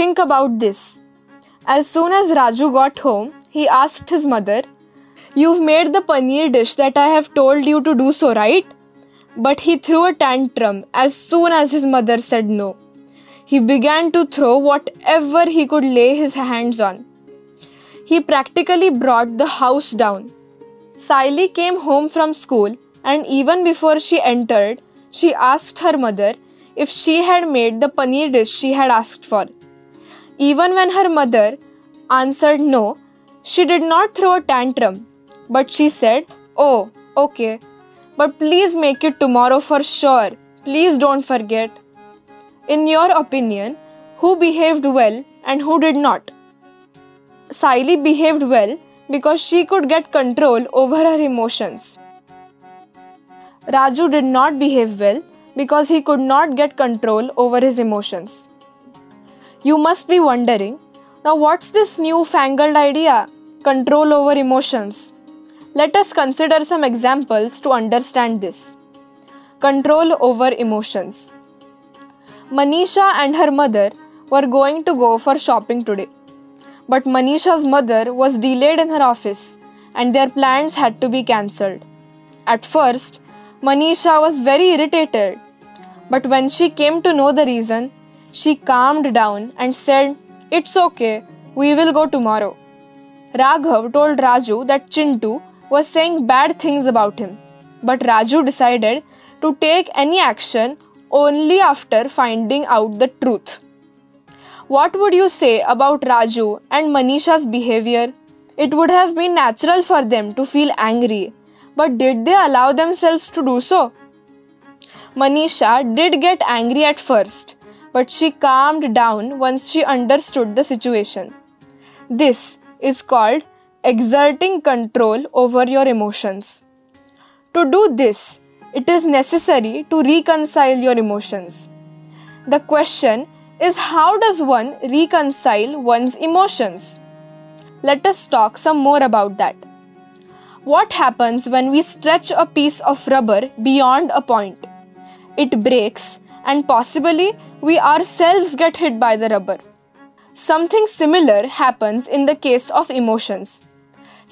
think about this. As soon as Raju got home, he asked his mother, "You've made the paneer dish that I have told you to do so, right?" But he threw a tantrum as soon as his mother said no. He began to throw whatever he could lay his hands on. He practically brought the house down. Saili came home from school, and even before she entered, she asked her mother if she had made the paneer dish she had asked for. Even when her mother answered no, she did not throw a tantrum, but she said, "Oh, okay, but please make it tomorrow for sure. Please don't forget." In your opinion, who behaved well and who did not? Saili behaved well because she could get control over her emotions. Raju did not behave well because he could not get control over his emotions. You must be wondering, now what's this new-fangled idea? Control over emotions. Let us consider some examples to understand this. Control over emotions. Manisha and her mother were going to go for shopping today. But Manisha's mother was delayed in her office and their plans had to be cancelled. At first, Manisha was very irritated. But when she came to know the reason, she calmed down and said, "It's okay, we will go tomorrow." Raghav told Raju that Chintu was saying bad things about him. But Raju decided to take any action only after finding out the truth. What would you say about Raju and Manisha's behavior? It would have been natural for them to feel angry, but did they allow themselves to do so? Manisha did get angry at first, but she calmed down once she understood the situation. This is called exerting control over your emotions. To do this, it is necessary to reconcile your emotions. The question is, how does one reconcile one's emotions? Let us talk some more about that. What happens when we stretch a piece of rubber beyond a point? It breaks and possibly we ourselves get hit by the rubber. Something similar happens in the case of emotions.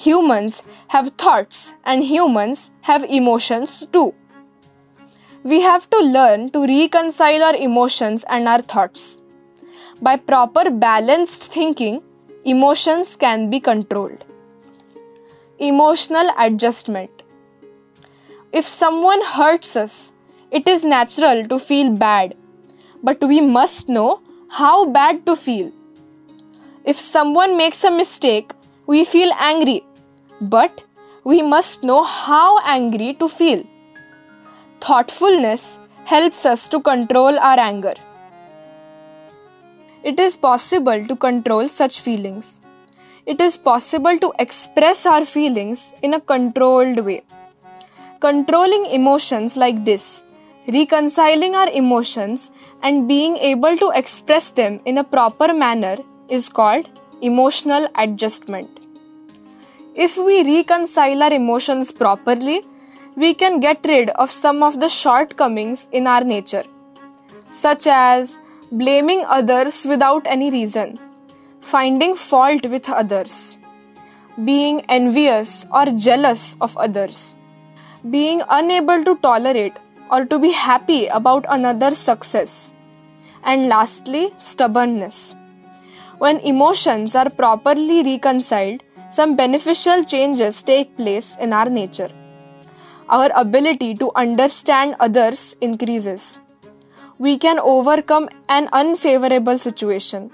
Humans have thoughts and humans have emotions too. We have to learn to reconcile our emotions and our thoughts. By proper balanced thinking, emotions can be controlled. Emotional adjustment. If someone hurts us, it is natural to feel bad, but we must know how bad to feel. If someone makes a mistake, we feel angry, but we must know how angry to feel. Thoughtfulness helps us to control our anger. It is possible to control such feelings. It is possible to express our feelings in a controlled way. Controlling emotions like this, reconciling our emotions and being able to express them in a proper manner is called emotional adjustment. If we reconcile our emotions properly, we can get rid of some of the shortcomings in our nature, such as blaming others without any reason, finding fault with others, being envious or jealous of others, being unable to tolerate or to be happy about another's success, and lastly, stubbornness. When emotions are properly reconciled, some beneficial changes take place in our nature. Our ability to understand others increases. We can overcome an unfavorable situation.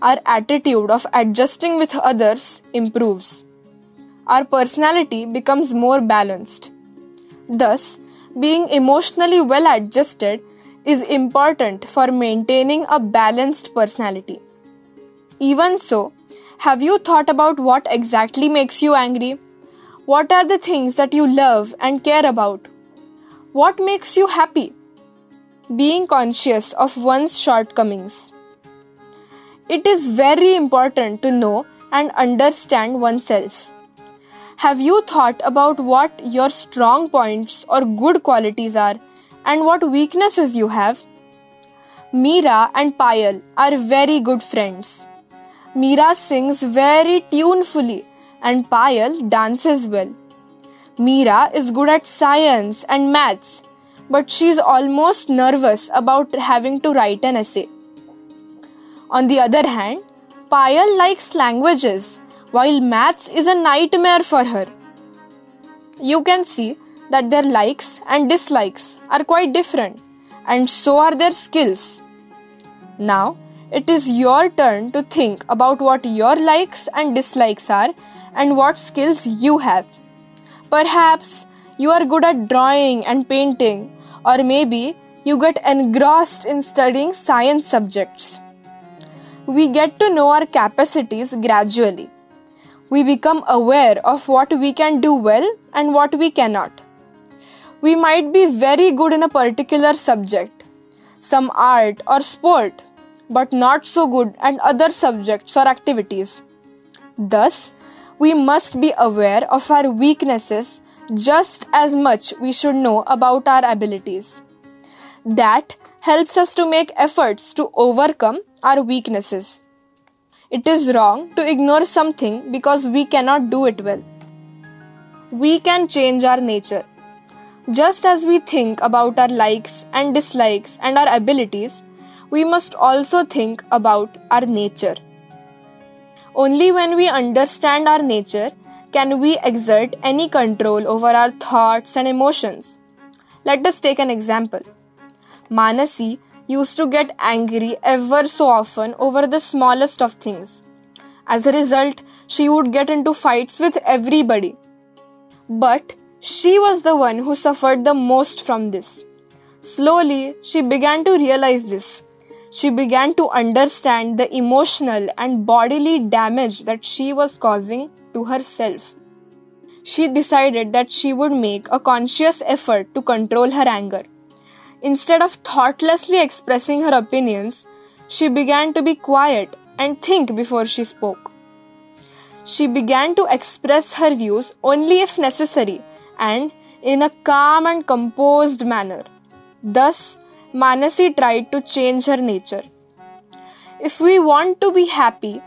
Our attitude of adjusting with others improves. Our personality becomes more balanced. Thus, being emotionally well adjusted is important for maintaining a balanced personality. Even so, have you thought about what exactly makes you angry? What are the things that you love and care about? What makes you happy? Being conscious of one's shortcomings. It is very important to know and understand oneself. Have you thought about what your strong points or good qualities are and what weaknesses you have? Meera and Payal are very good friends. Meera sings very tunefully and Payal dances well. Meera is good at science and maths, but she is almost nervous about having to write an essay. On the other hand, Payal likes languages, while maths is a nightmare for her. You can see that their likes and dislikes are quite different, and so are their skills. Now, it is your turn to think about what your likes and dislikes are and what skills you have. Perhaps you are good at drawing and painting, or maybe you get engrossed in studying science subjects. We get to know our capacities gradually. We become aware of what we can do well and what we cannot. We might be very good in a particular subject, some art or sport, but not so good at other subjects or activities. Thus, we must be aware of our weaknesses just as much we should know about our abilities. That helps us to make efforts to overcome our weaknesses. It is wrong to ignore something because we cannot do it well. We can change our nature. Just as we think about our likes and dislikes and our abilities, we must also think about our nature. Only when we understand our nature can we exert any control over our thoughts and emotions. Let us take an example. Manasi used to get angry ever so often over the smallest of things. As a result, she would get into fights with everybody. But she was the one who suffered the most from this. Slowly, she began to realize this. She began to understand the emotional and bodily damage that she was causing to herself. She decided that she would make a conscious effort to control her anger. Instead of thoughtlessly expressing her opinions, she began to be quiet and think before she spoke. She began to express her views only if necessary and in a calm and composed manner. Thus, Manasi tried to change her nature. If we want to be happy,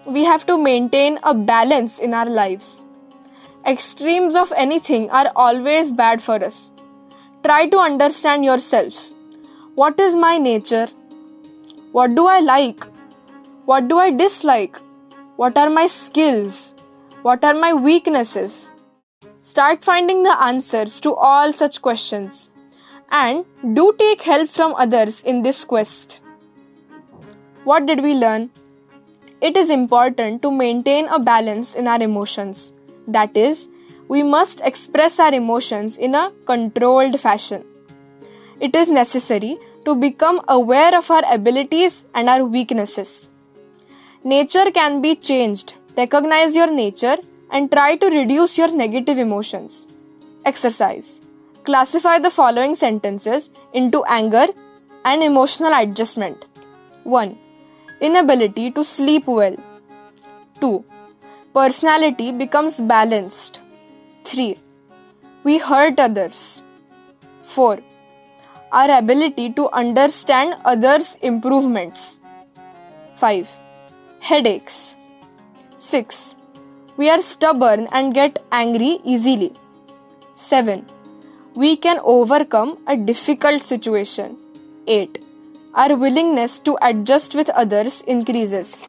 we have to maintain a balance in our lives. Extremes of anything are always bad for us. Try to understand yourself. What is my nature? What do I like? What do I dislike? What are my skills? What are my weaknesses? Start finding the answers to all such questions. And do take help from others in this quest. What did we learn? It is important to maintain a balance in our emotions. That is, we must express our emotions in a controlled fashion. It is necessary to become aware of our abilities and our weaknesses. Nature can be changed. Recognize your nature and try to reduce your negative emotions. Exercise. Classify the following sentences into anger and emotional adjustment. 1. Inability to sleep well. 2. Personality becomes balanced. 3. We hurt others. 4. Our ability to understand others' improvements. 5. Headaches. 6. We are stubborn and get angry easily. 7. We can overcome a difficult situation. 8. Our willingness to adjust with others increases.